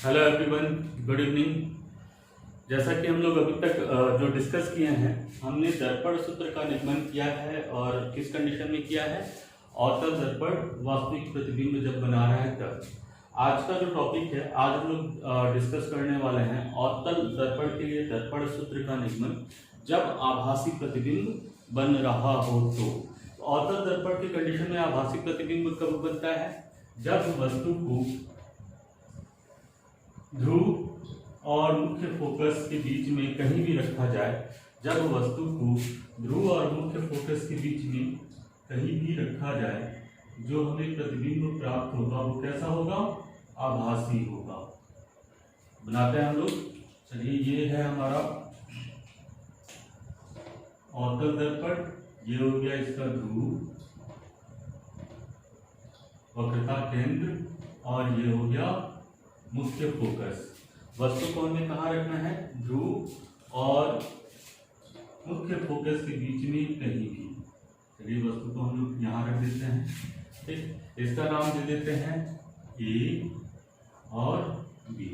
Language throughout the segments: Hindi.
Hello everyone, good evening. जैसा कि हम लोग अभी तक जो डिस्कस किए हैं, हमने दर्पण सूत्र का निगमन किया है और किस कंडीशन में किया है, अवतल दर्पण वास्तविक प्रतिबिंब जब बना रहा है तब। आज का जो टॉपिक है, आज हम लोग डिस्कस करने वाले हैं अवतल दर्पण के लिए दर्पण सूत्र का निगमन जब आभासी प्रतिबिंब बन रहा हो तो। अवतल दर्पण की कंडीशन में आभासी प्रतिबिंब कब बनता है? जब वस्तु को ध्रुव और मुख्य फोकस के बीच में कहीं भी रखा जाए। जब वस्तु को ध्रुव और मुख्य फोकस के बीच में कहीं भी रखा जाए, जो हमें प्रतिबिंब प्राप्त होगा वो कैसा होगा? आभासी होगा। बनाते हैं हम लोग। चलिए, ये है हमारा अवतल दर्पण, ये हो गया इसका ध्रुव, वक्रता केंद्र, और ये हो गया मुख्य फोकस। वस्तु को हमें कहाँ रखना है? ध्रुव और मुख्य फोकस के बीच में कहीं भी। चलिए, वस्तु को हम लोग यहाँ रख देते हैं। ठीक, इसका नाम दे देते हैं ए और बी।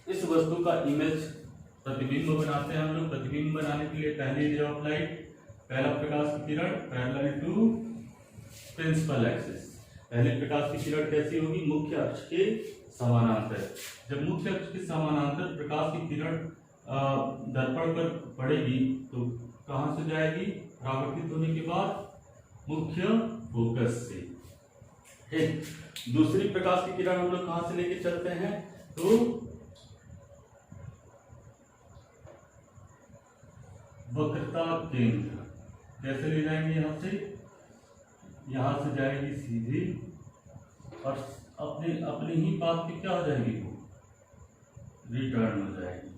इस वस्तु का इमेज प्रतिबिंब बनाते हैं हम लोग। प्रतिबिंब बनाने के लिए पहली रे ऑफ लाइट, पहला प्रकाश की किरण पैरेलल टू प्रिंसिपल एक्सिस। पहले प्रकाश की किरण कैसी होगी? मुख्य अक्ष के समानांतर। जब मुख्य अक्ष के समानांतर प्रकाश की किरण दर्पण पर पड़ेगी तो कहां से जाएगी? परावर्तित होने के बाद मुख्य फोकस से। ठीक, दूसरी प्रकाश की किरण हम लोग कहां से लेके चलते हैं? तो वक्रता केंद्र। कैसे ले जाएंगे? यहां से जाएगी सीधी और अपने ही पाथ पे क्या हो जाएगी? वो रिटर्न हो जाएगी।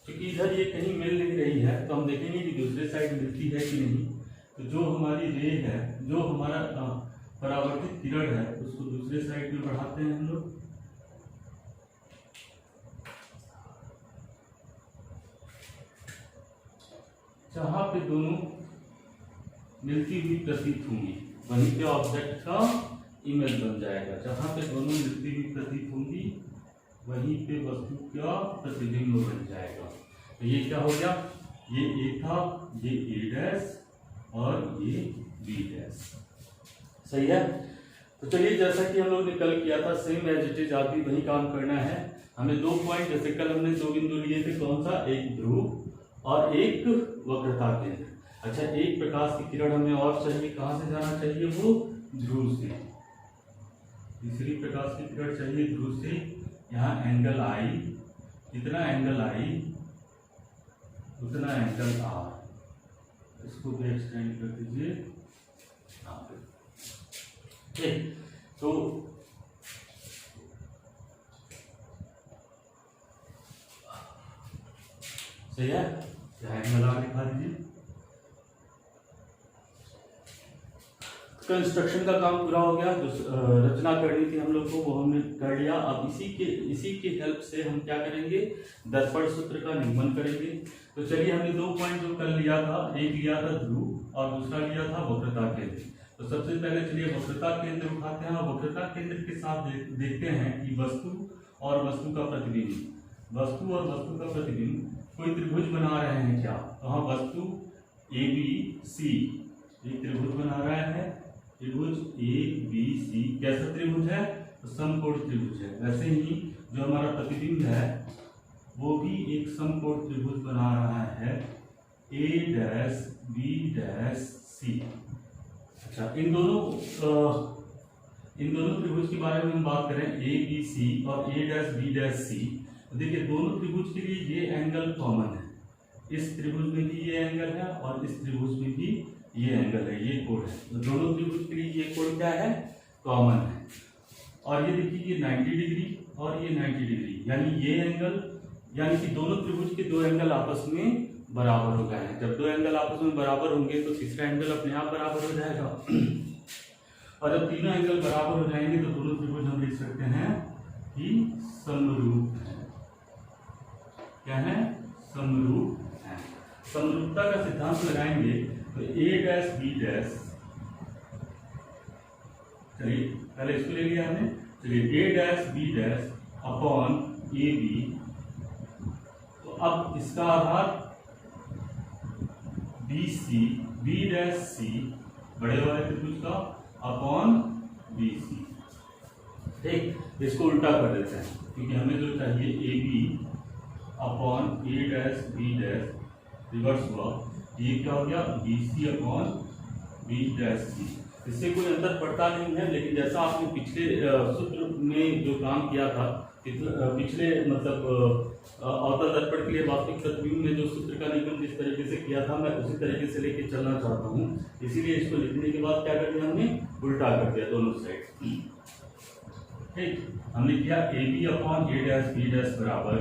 क्योंकि इधर ये कहीं मिल नहीं रही है तो हम देखेंगे कि दूसरे साइड मिलती है कि नहीं। तो जो हमारी रे है, जो हमारा परावर्तित किरण है, उसको दूसरे साइड में बढ़ाते हैं हम लोग। जहां पे दोनों मिलती हुई प्रतीत होंगी वहीं पे ऑब्जेक्ट का इमेज बन जाएगा। जहां पे दोनों मिलती हुई प्रतीत होंगी वहीं पे वस्तु का प्रतिबिंब बन जाएगा। तो ये क्या हो गया? ये ए था, ये ए डैश और ये बी डैश। सही है। तो चलिए, जैसा कि हम लोग ने कल किया था, सेम एज इट इज आज भी वही काम करना है। हमें दो पॉइंट, जैसे कल हमने दो बिंदु लिए थे, कौन सा? एक ध्रुव और एक वक्रता केंद्र। अच्छा, एक प्रकाश की किरण हमें और चाहिए, कहां से जाना चाहिए? वो ध्रुव से। तीसरी प्रकाश की किरण चाहिए ध्रुव से। यहाँ एंगल आई, जितना एंगल आई उतना एंगल आर। इसको भी एक्सटेंड कर दीजिए। ठीक, तो सही है। एंगल आर दिखा दीजिए। कंस्ट्रक्शन का काम पूरा हो गया। जो रचना करनी थी हम लोग को, वो हमने कर लिया। अब इसी की हेल्प से हम क्या करेंगे? दर्पण सूत्र का निगमन करेंगे। तो चलिए, हमने दो पॉइंट जो कल लिया था, एक लिया था ध्रुव और दूसरा लिया था वक्रता केंद्र। तो सबसे पहले चलिए वक्रता केंद्र उठाते हैं और वक्रता केंद्र के साथ देखते हैं कि वस्तु और वस्तु का प्रतिबिंब, वस्तु और वस्तु का प्रतिबिंब कोई त्रिभुज बना रहे हैं क्या? तो हाँ, वस्तु ए बी सी एक त्रिभुज बना रहा है। त्रिभुज ए बी सी कैसा त्रिभुज है? तो समकोण त्रिभुज है। वैसे ही जो हमारा प्रतिबिंब है वो भी एक समकोण त्रिभुज बना रहा है, ए डैश बी डैश सी। अच्छा, इन दोनों त्रिभुज के बारे में हम बात करें, ए बी सी और ए डैश बी डैश सी। तो देखिए, दोनों त्रिभुज के लिए ये एंगल कॉमन है। इस त्रिभुज में भी ये एंगल है और इस त्रिभुज में भी ये एंगल है, ये कोण है। तो दोनों त्रिभुज के लिए ये कोण क्या है? कॉमन है। और ये देखिए, ये 90 डिग्री और ये 90 डिग्री, यानी ये एंगल, यानी कि दोनों त्रिभुज के दो एंगल आपस में बराबर हो गए हैं। जब दो एंगल आपस में बराबर होंगे तो तीसरा एंगल अपने आप बराबर हो जाएगा। और जब तीनों एंगल बराबर हो जाएंगे तो दोनों त्रिभुज हम लिख सकते हैं कि समरूप है। क्या है? समरूप है। समरूपता का सिद्धांत लगाएंगे तो ए डैश बी डैश, चलिए पहले इसको ले लिया हमने। चलिए, A dash B dash upon A B. तो अब इसका आधार B C, B dash C बड़े वाले त्रिभुज का अपॉन बी सी। ठीक, इसको उल्टा कर देते हैं क्योंकि हमें जो चाहिए A B upon A dash B dash, reverse हुआ, ये क्या हो गया B C upon B dash C. इससे कोई अंतर पड़ता नहीं है, लेकिन जैसा आपने पिछले सूत्र में जो काम किया था, पिछले मतलब अवतल दर्पण के लिए वास्तविक प्रतिबिंब में जो सूत्र का निगम जिस तरीके से किया था, मैं उसी तरीके से लेके चलना चाहता हूँ। इसीलिए इसको लिखने के बाद क्या कर दिया हमने, उल्टा कर दिया दोनों साइड। ठीक, हमने किया A B upon A dash B dash बराबर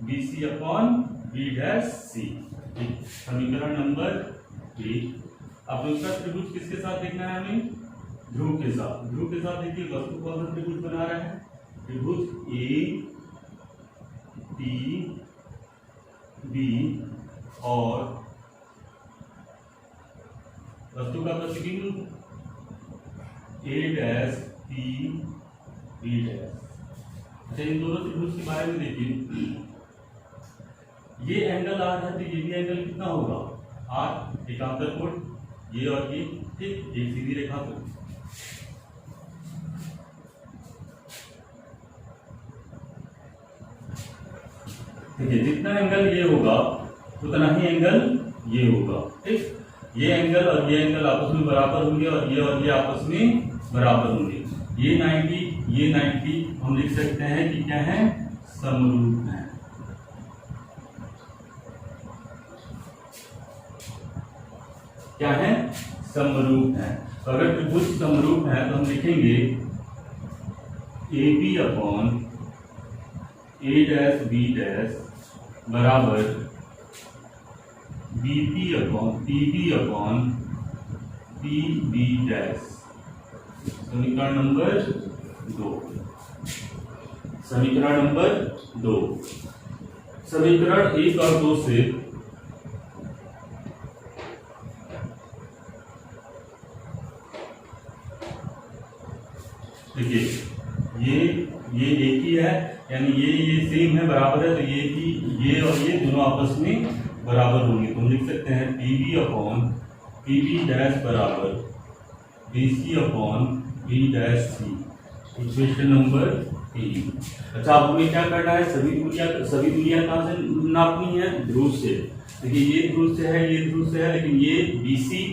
B C upon B dash C. समीकरण नंबर 1। अब दूसरा त्रिभुज किसके साथ देखना है हमें, ध्रुव के साथ। ध्रुव के साथ देखिए वस्तु कौन सा त्रिभुज बना रहा है, त्रिभुज ए टी बी और वस्तु का प्रतिबिंब ए डैश टी बी डैश। अच्छा, इन दोनों त्रिभुज के बारे में देखिए, ये एंगल आर है तो ये भी एंगल कितना होगा आर, एकांतर कोण, ये और ये। ठीक, एक सीधी रेखा को देखिए, जितना एंगल ये होगा उतना ही एंगल ये होगा। ठीक, ये एंगल और ये एंगल आपस में बराबर होंगे और ये आपस में बराबर होंगे। ये 90 हम लिख सकते हैं कि क्या है, समरूप है। क्या है, समरूप है। तो अगर त्रिभुज समरूप है तो हम लिखेंगे A B upon A dash B dash बराबर B P upon P B dash. समीकरण नंबर 2। समीकरण नंबर 2, समीकरण 1 और 2 से देखिए, ये एक ही है, यानी ये सेम है, बराबर है, तो ये और ये दोनों आपस में बराबर होंगे। तो हम लिख सकते हैं P B upon P B dash बराबर B C upon B dash C. Equation number 3। अच्छा, अब हमें क्या करना है, सभी दूरियां कहाँ से नापनी है, ध्रुव से। देखिए, ये ध्रुव से है, ये ध्रुव से है, लेकिन ये बी सी,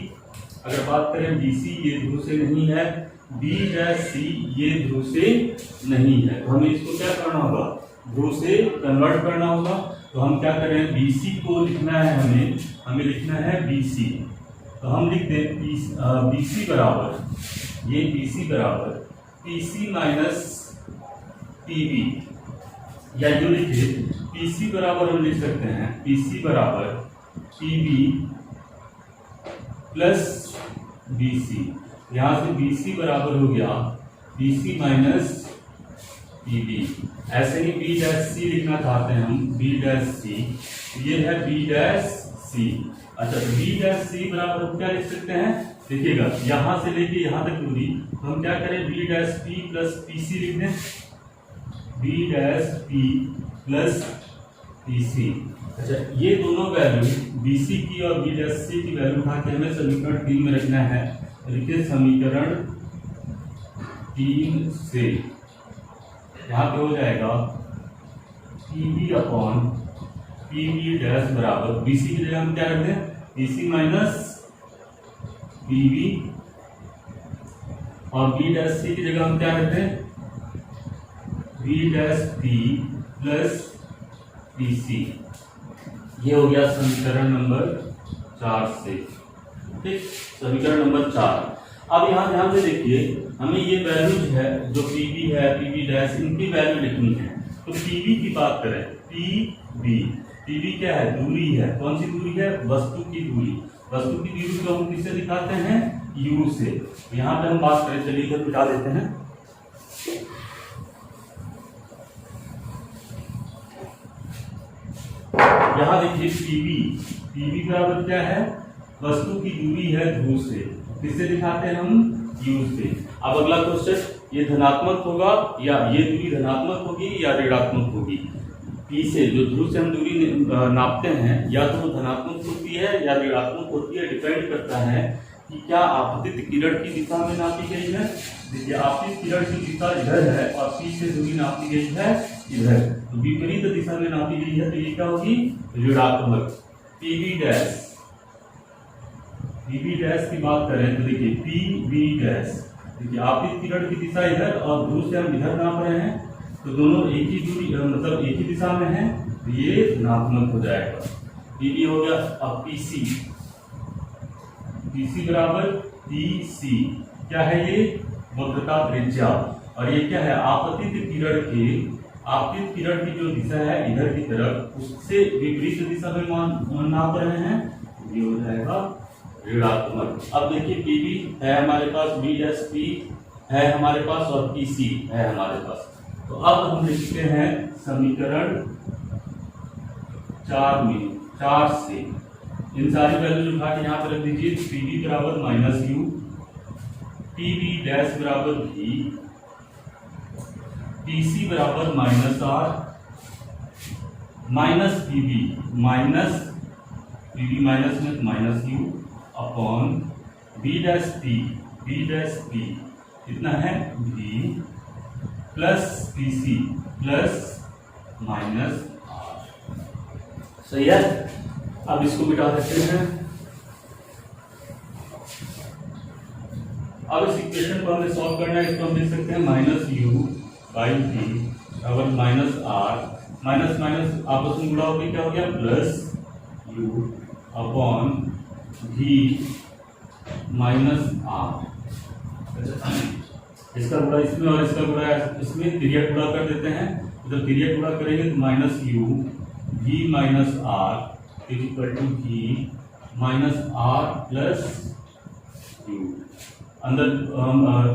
अगर बात करें बी सी, ये ध्रुव से नहीं है, बी डैश सी ये ध्रुव से नहीं है। तो हमें इसको क्या करना होगा, ध्रुव से कन्वर्ट करना होगा। तो हम क्या करें, बी सी को लिखना है, हमें लिखना है बी सी। तो हम लिख दें बी सी बराबर, ये बी सी बराबर P C minus P B, या जो लिखे पी सी बराबर हम लिख सकते हैं पी सी बराबर P B plus B C. यहां से बी सी बराबर हो गया B C minus P B. ऐसे ही बी डैश सी लिखना चाहते हैं हम, बी डैश सी, ये है बी डैश सी। अच्छा, तो बी डैश सी बराबर हम क्या लिख सकते हैं, देखिएगा यहां से लेके यहां तक दूरी, तो हम क्या करें, B dash P plus P C लिख दें, B dash P plus P C. अच्छा, ये दोनों वैल्यू बी सी की और बी डैश सी की वैल्यू उठा के हमें समीकरण 3 में रखना है। लिखिए समीकरण 3 से यहाँ पे हो जाएगा P B upon P B dash बराबर बी सी की जगह हम क्या रखते हैं, P C minus P B, और बी डैश सी की जगह हम क्या रखते हैं, B dash P plus P C. ये हो गया समीकरण नंबर 4 से। ठीक, समीकरण नंबर 4। अब यहाँ ध्यान से देखिए, हमें ये वैल्यूज है जो पी बी है, पी बी डैश, इनकी वैल्यू लिखनी है। तो पी बी की बात करें, पी बी क्या है, दूरी है। कौन सी दूरी है, वस्तु की दूरी। वस्तु की दूरी को हम किससे दिखाते हैं, यू से। यहाँ पे हम बात करें, चलिए इधर मिटा देते हैं। यहाँ देखिए पी बी बराबर क्या है, वस्तु की दूरी है ध्रुव से। किससे दिखाते हैं हम, यू से। अब अगला क्वेश्चन, ये धनात्मक होगा या ये दूरी धनात्मक होगी या ऋणात्मक होगी। P से जो ध्रुव से हम दूरी नापते हैं या तो वो धनात्मक होती है या ऋणात्मक होती है, डिपेंड करता है कि क्या आपतित किरण की दिशा में नापी गई है। देखिए आपतित किरण की दिशा इधर है और P से दूरी नापी गई है इधर, तो विपरीत दिशा में नापी गई है तो ये क्या होगी, ऋणात्मक। PV डैश की बात करें तो देखिए PV डैश, देखिए आपतित किरण की दिशा इधर और ध्रुव से हम इधर नाप रहे हैं तो दोनों एक ही दूरी मतलब एक ही दिशा में है तो ये धनात्मक हो जाएगा। PV हो गया। अब PC बराबर PC क्या है, ये वक्रता त्रिज्या, और ये क्या है, आपतित किरण की जो दिशा है इधर की तरफ उससे विपरीत दिशा में नाप रहे हैं, ये हो जाएगा ऋणात्मक। अब देखिए PV है हमारे पास, B' है हमारे पास और PC है हमारे पास। तो अब हम लिखते हैं समीकरण 4 से इन सारी वैल्यू उठा के यहाँ पर रख दीजिए। PV बराबर -U, PV डैश बराबर V, PC बराबर -R, PV माइनस में -U अपॉन B' कितना है V plus PC plus -R। सही है। अब इसको मिटा देते हैं। अब इस इक्वेशन को हमें सॉल्व करना है, इसको हम लिख सकते हैं -U/V बराबर -R, माइनस आपस में गुणा होकर क्या हो गया +U अपॉन V -R। इसका गुणा इसमें और इसका गुणा इसमें, तिर्यक गुणा कर देते हैं। जब तिर्यक गुणा करेंगे तो -U V -R equal to V -R plus U। अंदर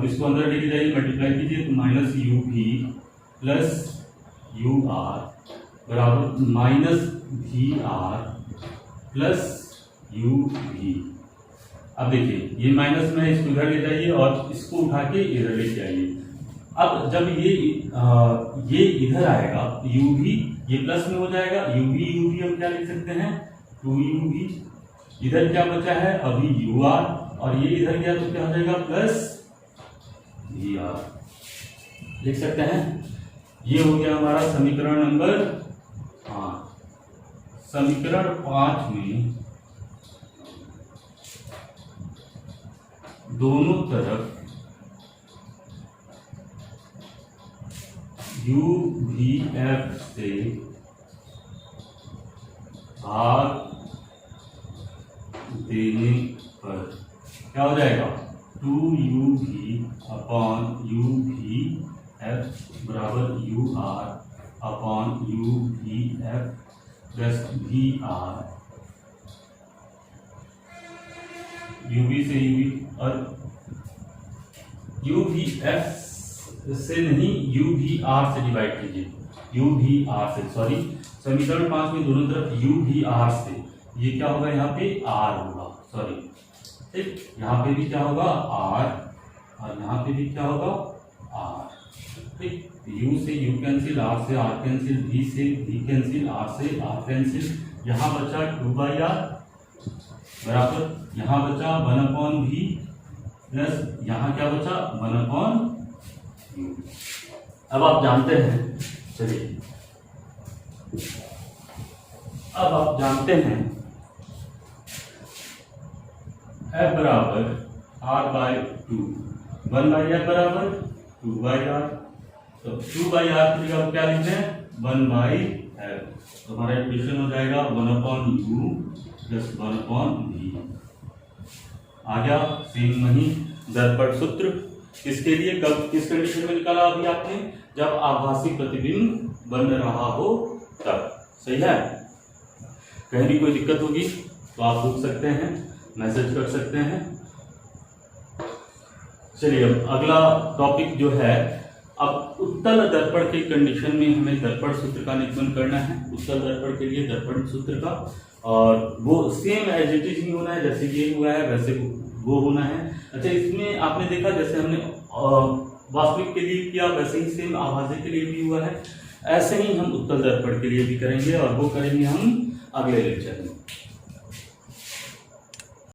इसको अंदर लेके जाइए, मल्टीप्लाई कीजिए तो -UV प्लस UR बराबर -VR प्लस UV। अब देखिए ये माइनस में इसको इधर ले जाइए और इसको उठा के इधर लेके आइए। अब जब ये इधर आएगा UV ये प्लस में हो जाएगा, UV हम क्या लिख सकते हैं 2UV। इधर क्या बचा है अभी UR और ये इधर गया तो क्या हो जाएगा +VR लिख सकते हैं। ये हो गया हमारा समीकरण नंबर 5। समीकरण 5 में दोनों तरफ UVF से भाग देने पर क्या हो जाएगा 2UV अपॉन UVF बराबर UR upon UVF plus VR। UV से UV और UVF से नहीं UVR से डिवाइड कीजिए, UVR से, सॉरी समीकरण 5 में दोनों तरफ UVR से, ये क्या होगा यहाँ पे R होगा, सॉरी ठीक, यहाँ पे भी क्या होगा R और यहाँ पे भी क्या होगा R ठीक। U से U कैंसिल, R से R कैंसिल, V से V कैंसिल, R से R कैंसिल, यहाँ बचा 2/R बराबर यहाँ बचा 1/V प्लस यहाँ क्या बचा 1/U। अब आप जानते हैं, चलिए अब आप जानते हैं F बराबर R/2, 1/F बराबर 2/R, तो 2/R की जगह क्या लिखते हैं 1/F, तो हमारा इक्वेशन हो जाएगा 1/U प्लस 1/V। आ गया सेम वही दर्पण सूत्र। इसके लिए कब किस कंडीशन में निकाला अभी आपने, जब आभासी प्रतिबिंब बन रहा हो तब, सही है। कहीं भी कोई दिक्कत होगी तो आप पूछ सकते हैं, मैसेज कर सकते हैं। चलिए अब अगला टॉपिक जो है, अब उत्तल दर्पण के कंडीशन में हमें दर्पण सूत्र का निरूपण करना है। उत्तल दर्पण के लिए दर्पण सूत्र का, और वो सेम एज इट इज ही होना है, जैसे ये हुआ है वैसे वो होना है। अच्छा इसमें आपने देखा जैसे हमने वास्तविक के लिए किया वैसे ही सेम आभासी के लिए भी हुआ है। ऐसे ही हम उत्तल दर्पण के लिए भी करेंगे और वो करेंगे हम अगले लेक्चर में।